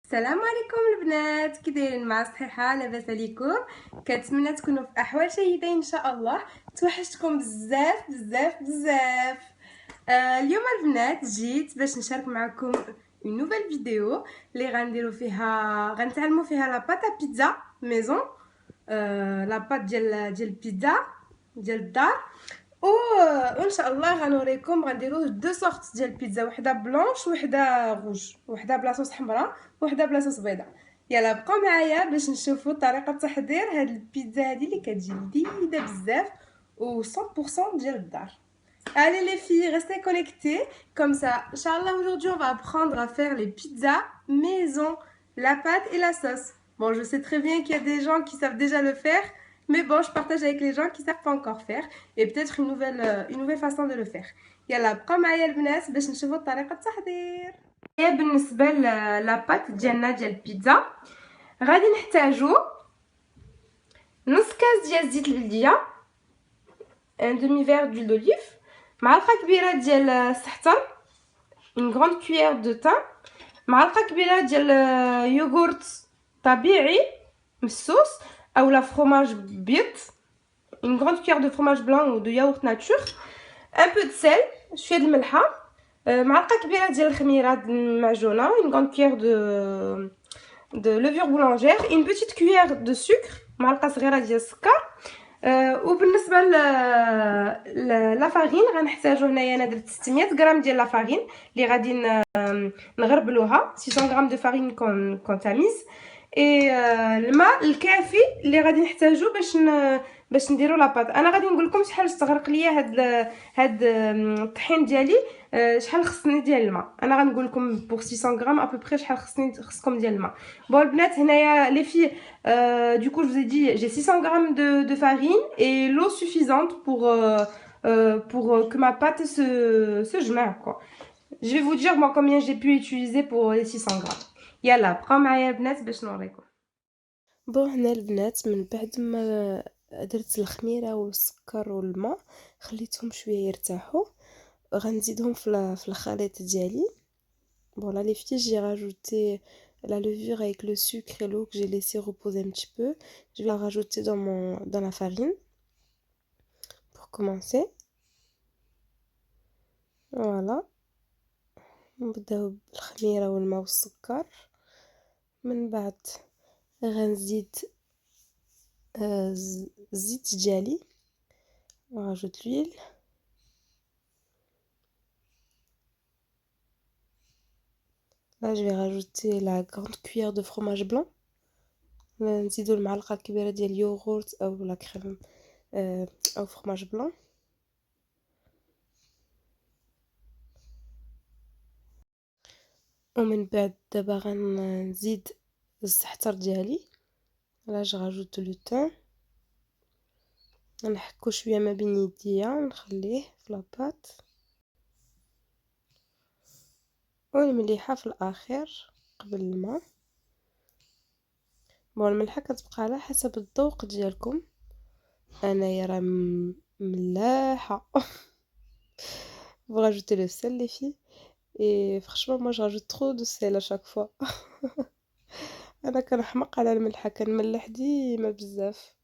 السلام عليكم البنات، كي دايرين؟ مع صحيحه؟ لاباس عليكم؟ كنتمنى تكونوا في احوال جيده ان شاء الله. توحشتكم بزاف بزاف بزاف. اليوم البنات جيت باش نشارك معكم اون نوفيل فيديو اللي غنتعلموا فيها لا بات بيتزا ميزون. لا بات ديال البيتزا ديال الدار. وان شاء الله غنديروا دو سورت ديال البيتزا، وحده بلونش وحده روج، وحده بلا صوص حمراء وحده بلا صوص بيضاء. يلا بقاو معايا باش نشوفوا طريقه تحضير هاد البيتزا هذه اللي كتجي لذيذه بزاف و 100% ديال الدار. Allez les filles, restez connectées. Comme ça, Inch'Allah, aujourd'hui, on va apprendre à faire les pizzas maison, la pâte et la sauce. Bon, je sais très bien qu'il y a des gens qui savent déjà le faire, mais bon, je partage avec les gens qui savent pas encore faire et peut-être une nouvelle façon de le faire. يلا بقاو معايا البنات باش نشوفوا طريقة التحضير. بالنسبة لاباط ديالنا ديال البيتزا غادي نحتاجو نص كاس ديال الزيت البلدية، un demi verre d'huile d'olive، معلقه كبيره ديال السحتر، une grande cuillère de thym، معلقه كبيره ديال يوغورت طبيعي مسوس اولا فروماج بيض، une grande cuillère de fromage blanc ou de yaourt nature، un peu de sel، شويه د الملحه، معلقه كبيره ديال الخميره المعجونه، une grande cuillère de levure boulangère، une petite cuillère de sucre، معلقه صغيره ديال السكر. وبالنسبه لا فارين غنحتاجو هنايا انا درت 600 غرام ديال لا فارين اللي غادي نغربلوها، 600 غرام دو فارين كون تاميز. اي الماء الكافي اللي غادي نحتاجو باش نديرو لاباط. انا غادي نقول لكم شحال استغرق ليا هاد الطحين ديالي، شحال خصني ديال الماء. انا غنقول لكم بور 600 غرام ابوبري شحال خصكم ديال الماء. بون البنات هنايا لي في du coup je vous ai dit j'ai 600 grammes de farine et l'eau suffisante pour que ma pâte se joue quoi. Je vais vous dire moi combien j'ai pu utiliser pour les 600 grammes. يلا بقاو معايا البنات باش نوريكم. بون هنا البنات من بعد ما درت الخميره والسكر والماء خليتهم شويه يرتاحوا، غنزيدهم في الخليط ديالي. Bon, là, les filles, j'ai rajouté la levure avec le sucre et l'eau que j'ai laissé reposer un petit peu. Je vais la rajouter dans la farine pour commencer. Voilà. نبداو بالخميره والماء والسكر. من بعد غنزيد الزيت ديالي. On rajoute l'huile. Là, je vais rajouter la grande cuillère de fromage blanc. نزيدو المعلقه الكبيره ديال اليوغورت او لا كريم او فرماج بلان. ومن بعد دابا غنزيد الزعتر ديالي. لا جو راجوت لو تان. غنحكو شويه ما بين يديا ونخليه في لاباط، والمليحه في الاخر قبل الماء. بون الملحه كتبقى على حسب الذوق ديالكم، انايا راه ملاحه. vous rajoutez le sel les filles et franchement moi je rajoute trop de sel à chaque fois. انا كنحمق على الملحه، كنملح ديما بزاف.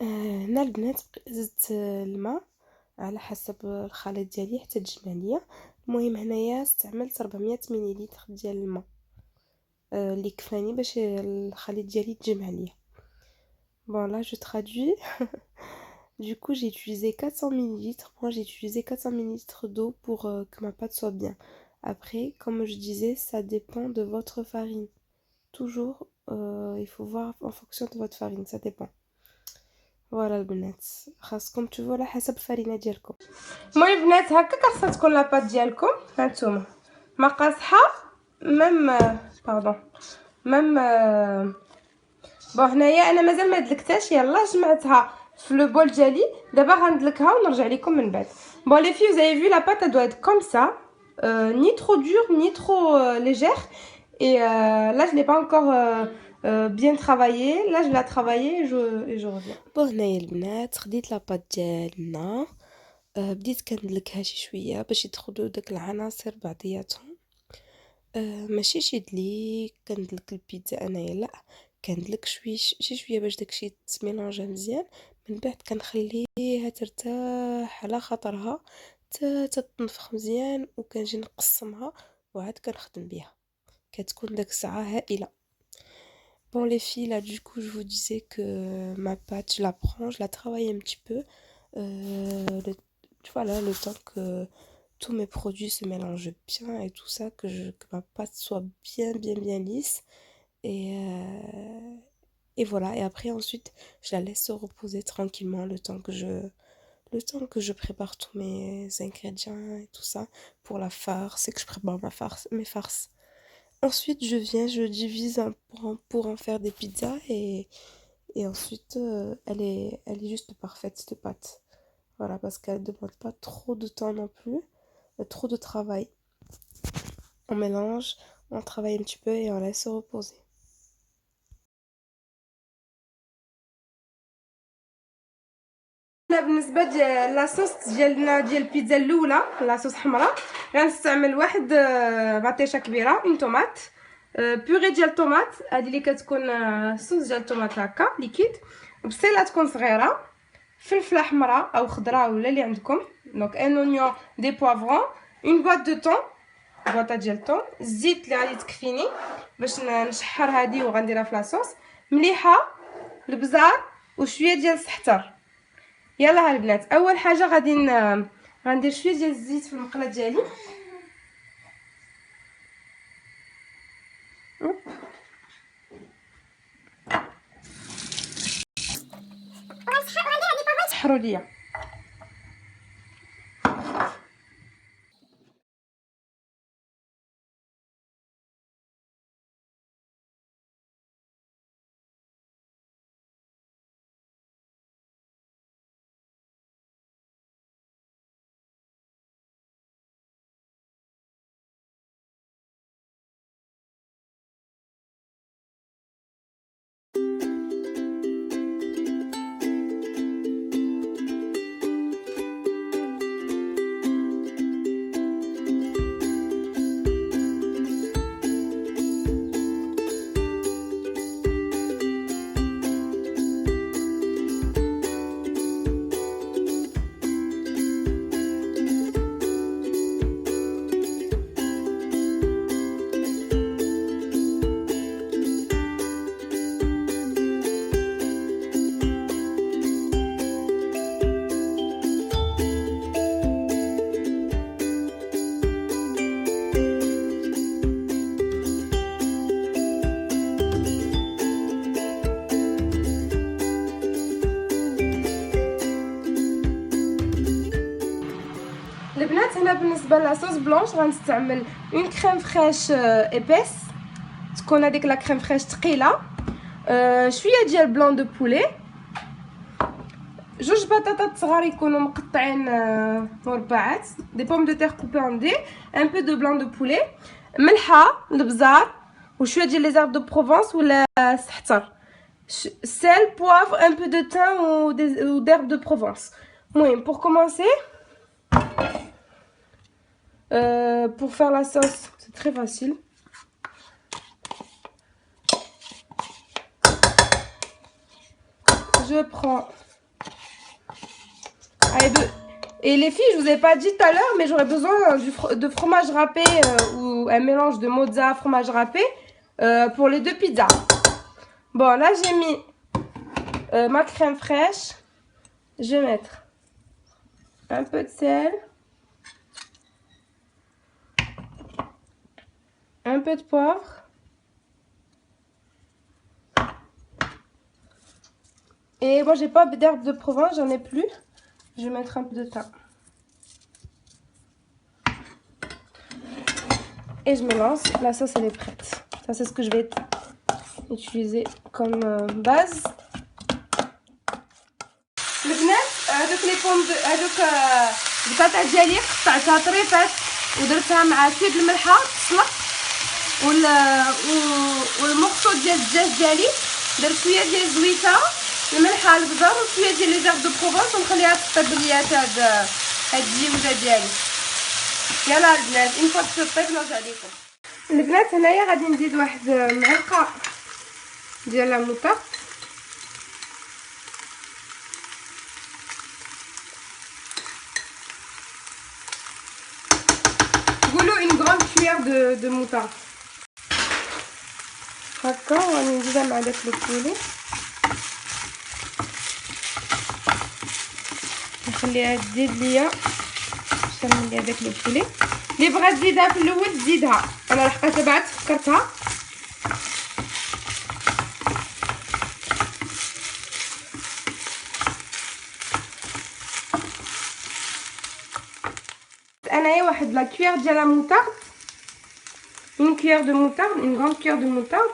هنا البنات زدت الماء على حسب الخليط ديالي حتى تجمع ليا. المهم هنايا استعملت 400 مليلتر ديال الماء اللي كفاني باش الخليط ديالي تجمع ليا. Bon là je traduis. Du coup j'ai utilisé 400 ml. Moi j'ai utilisé 400 ml d'eau pour que ma pâte soit bien. Après comme je disais ça dépend de votre farine. Toujours il faut voir en fonction de votre farine, ça dépend. فوالا البنات خاصكم تشوفوا على حسب الفرينه ديالكم. المهم البنات هكا خاصها تكون لاباط ديالكم. هانتوما ما قاصحه ميم ميم. بون هنايا انا مازال ما دلكتهاش، يلا جمعتها في لو بول ديالي. دابا غندلكها ونرجع لكم من بعد. بون لي في vous avez vu la pâte elle doit être comme ça, ni trop dure ni trop légère. Et là je l'ai pas encore bien travaillé. Là je l'ai travaillé et je reviens. بون هنايا البنات خديت لاباط ديالنا، بديت كندلكها شي شويه باش يدخلوا داك العناصر بعضياتهم. ماشي شي دليك كندلك البيتزا انايا، لا، كندلك شي شويه باش داكشي تميلونجا مزيان. من بعد كنخليها ترتاح على خاطرها تتنفخ مزيان، وكنجي نقسمها وعاد كنخدم بها، كتكون داك الساعه هائله. Bon les filles, là du coup je vous disais que ma pâte je la prends, je la travaille un petit peu, voilà, le temps que tous mes produits se mélangent bien et tout ça, que ma pâte soit bien lisse. Et voilà, et après ensuite je la laisse se reposer tranquillement le temps que je prépare tous mes ingrédients et tout ça pour la farce, et que je prépare mes farces. Ensuite je viens, je divise pour en faire des pizzas, et ensuite elle est juste parfaite cette pâte. Voilà, parce qu'elle ne demande pas trop de temps non plus, trop de travail. On mélange, on travaille un petit peu et on laisse se reposer. انا بالنسبه ديال لاصوص ديالنا ديال البيتزا الاولى، لاصوص حمراء، غنستعمل واحد باطيشه كبيره، اون طوماط، بيغي ديال الطوماط، هذه اللي كتكون صوص ديال الطوماط هكا ليكيد، بصيله تكون صغيره، فلفله حمراء او خضراء ولا اللي عندكم، دونك ان اونيون، دي بوافرون، اون بواط دو طون، بواطه ديال الطون، الزيت اللي غادي تكفيني باش نشحر هذه وغنديرها في لاصوص، مليحه، البزار وشويه ديال السحتر. يلا ها البنات، اول حاجه غندير شويه ديال الزيت في المقله ديالي، سحروا ليا. البنات هنا بالنسبه لاصوص بلونش غنستعمل اون كريم فريش ايبيس، تكون هذيك لا كريم فريش ثقيله، شويه ديال بلون دو بولي، جوج بطاطات صغار يكونوا مقطعين مربعات، دي بوم دو تير كوبي اون دي، ان بو دو بلون دو بولي، ملحه، البزار، وشويه ديال لي زارب دو بروفونس ولا السحتر، سيل، بوافر، ان بو دو تان و d'herbe de Provence. المهم pour commencer, pour faire la sauce, c'est très facile. Je prends, allez, et les filles, je vous ai pas dit tout à l'heure, mais j'aurais besoin de fromage râpé ou un mélange de mozza fromage râpé pour les deux pizzas. Bon, là j'ai mis ma crème fraîche. Je vais mettre un peu de sel, un peu de poivre, et moi j'ai pas d'herbe de Provence, j'en ai plus. Je vais mettre un peu de thym et je mélange. La sauce elle est prête. Ça c'est ce que je vais utiliser comme base. البنات هذوك لي بوم هذوك البطاطا ديالي قطعتها طريفات ودرتها مع كيب الملحه تسلق، والمقصود ديال الدجاج ديالي درت شويه ديال الزويته، الملحه، البزار، وشويه ديال لي زارب دو بروفونس، ونخليها تطيب ليا هاد الجيوجه ديالي. يلا البنات اون فوا تطيب نرجع لكم. البنات هنايا غادي نزيد واحد معلقه ديال لا موطارد، قولوا une grande cuillère de moutarde هكا. وغادي نزيدها مع داك البولي، نخليها تزيد ليا باش نملي هذاك البولي. اللي بغات تزيدها في الاول تزيدها، انا لحقيت بعد فكرتها. انايا واحد لا كويير ديال لا موطارد، اون كويير دو موطارد، اون غراند كويير دو موطارد.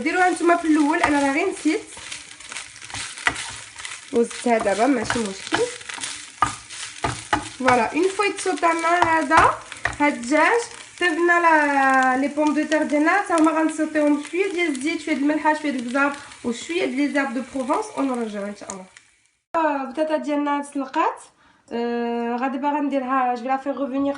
ديروها نتوما في الاول، انا راه غير نسيت وزدتها دابا ماشي مشكل. فوالا اون فوا يتسوطانا هذا هاد الدجاج، طيبنا لي بوم دو تير ديالنا حتى هما غنسوطيهم شويه ديال الزيت، شويه ديال الملحه، شويه ديال البزار وشويه ديال لي زيرب دو بروفونس ونرجعو ان شاء الله. البطاطا ديالنا تسلقات، غادي دابا غنديرها جو لا فير ريفونير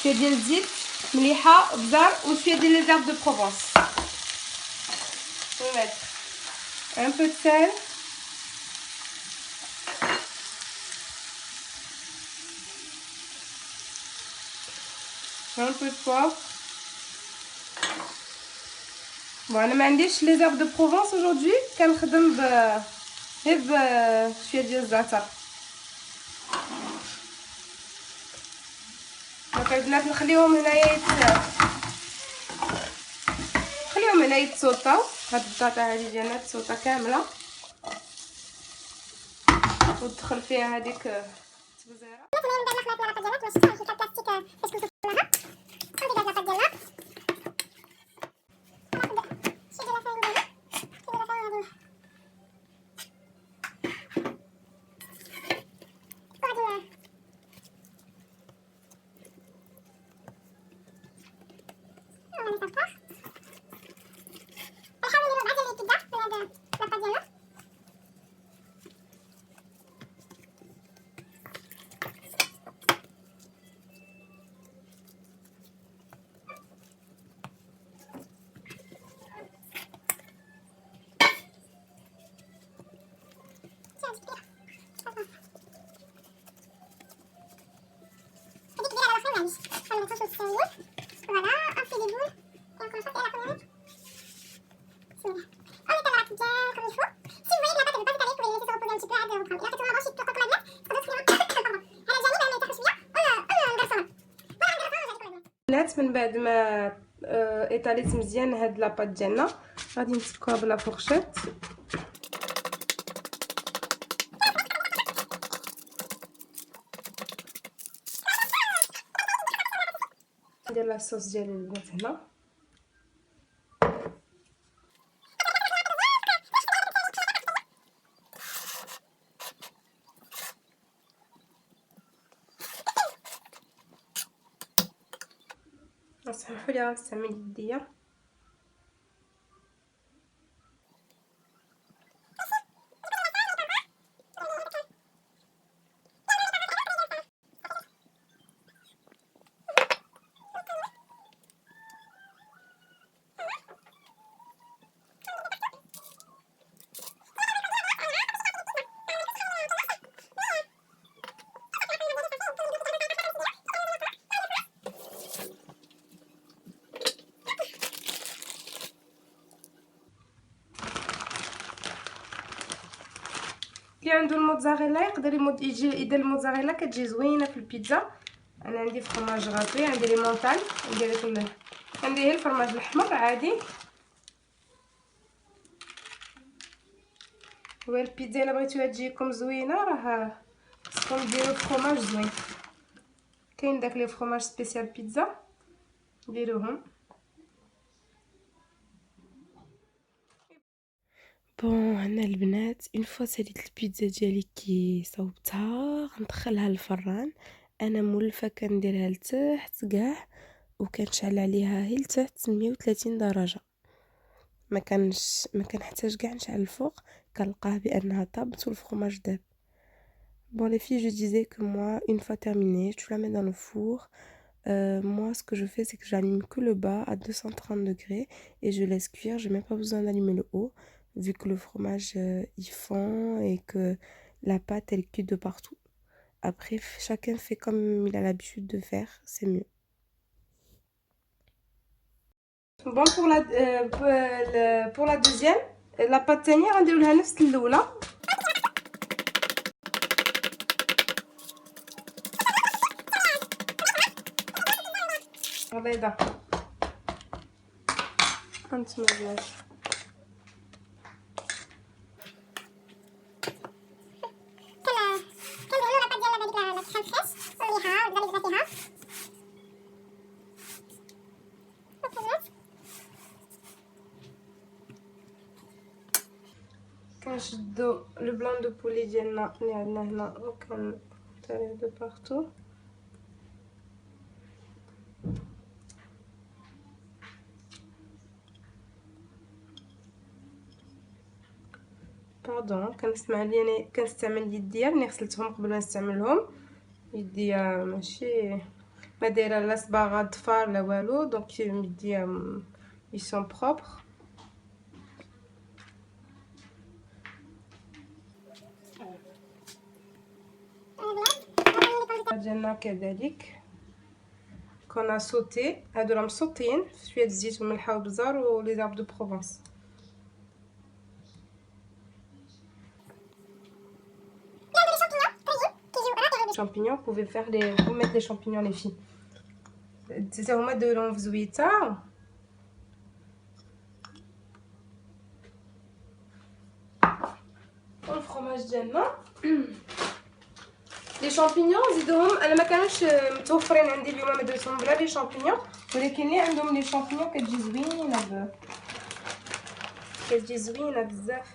شويه ديال الزيت، مليحه، بزار وشويه ديال لي زيرب دو بروفونس. نميت ان بو سال، un peu de poivre. Bon, انا ما عنديش لي زيرب دو بروفونس aujourd'hui، كنخدم غير بشويه ديال الزعتر. دونك البنات نخليهم هنايا نخليهم هنا يتسوطاو. هاد البطاطا هذه ديالنا تسوطا كامله وتدخل فيها هذيك التبزيره. من بعد ما ايطاليت مزيان هاد لاباط ديالنا غادي نسكوها بلا فورشيت. ندير لاصوص ديالي البنات هنا، سمحوا لي غنستعمل يديا. اللي عنده الموتزاريلا يقدر يدير الموتزاريلا، كتجي زوينه في البيتزا. انا عندي فرماج غاطي، عندي لي مونطاج، عندي غير الفرماج الاحمر عادي. والبيتزا الا بغيتوها تجيكم زوينه راه خصكم ديروا فرماج زوين. كاين داك لي فرماج سبيسيال بيتزا ديروهم. بون هنا البنات اون فوا ساليت البيتزا ديالي كي صوبتها غندخلها للفران. انا مولفه كنديرها لتحت كاع وكنشعل عليها هي لتحت 130 درجه. ما كنحتاج كاع نشعل الفوق، كنلقاه بانها طابت والفرماج داب. Bon les filles, je disais que moi, une fois terminée, tu la mets dans le four Moi, ce que je fais, c'est que j'allume que le bas à 230 degrés et je laisse cuire. Je n'ai même pas besoin d'allumer le haut, vu que le fromage, il fond et que la pâte, elle cuit de partout. Après, chacun fait comme il a l'habitude de faire, c'est mieux. Bon, pour la deuxième, la pâte الثانية غنديرو لها نفس الأولى. بيضة هانتوما البنات. كنديرو لاباط ديالنا بهاديك الكريم فريش ونوليها ونبدا فيها كنشدو لو بلان دو بولي ديالنا اللي عندنا هنا وكنطيريه دو بارتو. باردون كنستعمل يديا ملي غسلتهم قبل ما نستعملهم. يديا ماشي ما دايره لا صباغه ضفار لا والو، دونك يديا ils sont propres. ديالنا كذلك كنا سوتي، هادو راهم مسوطين في شويه الزيت والملحه والبزار ولي زارب دو بروفونس. champignons, vous pouvez faire vous mettre les champignons les filles. C'est ça, هما ديروهم في زويته. والفرomage ديالنا لي شامبينيون نزيدوهم. انا ما كانوش متوفرين عندي اليوم، ما درتهم بلا لي شامبينيون، ولكن اللي عندهم لي شامبينيون كتجي زوينه كتجي زوينه بزاف.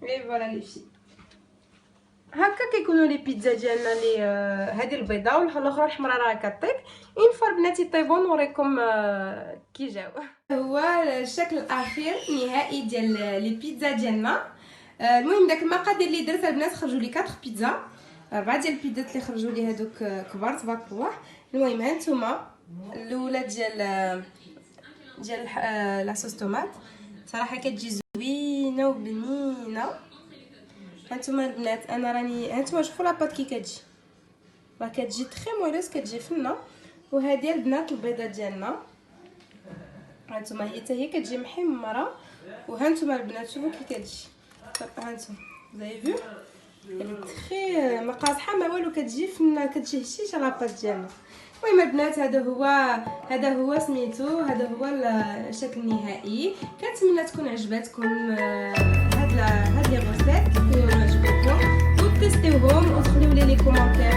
اي فوالا لي في هكا كيكونوا لي بيتزا ديالنا. لي هذه البيضه والاخرى الحمراء راه كطيب. اون فوا البنات يطيبوا نوريكم كي جاو. هو الشكل الاخير النهائي ديال لي بيتزا ديالنا. المهم داك المقادير اللي درت البنات خرجوا لي 4 بيتزا، 4 ديال البيتزات اللي خرجوا لي هذوك كبار تبارك الله. المهم ها نتوما الاولى ديال لا صوص طوماط، صراحه كتجي زوينه وبنينه. هانتوما البنات انا راني هانتوما شوفوا لاباط كي كتجي، راه كتجي تري مولوس، كتجي فنه. وهذه البنات البيضه ديالنا هانتوما هي حتى هي كتجي محمره. وهانتوما البنات شوفوا كي كتجي، هانتوما زاي فيو يعني تري ما قاصحه ما والو، كتجي فنه، كتجي هشيشه لاباط ديالنا. المهم البنات هذا هو سميتو، هذا هو الشكل النهائي. كنتمنى تكون عجبتكم هاد لي غوسيت، تكونوا عجبوكم وتستيوهم وتخليو لي كومونتير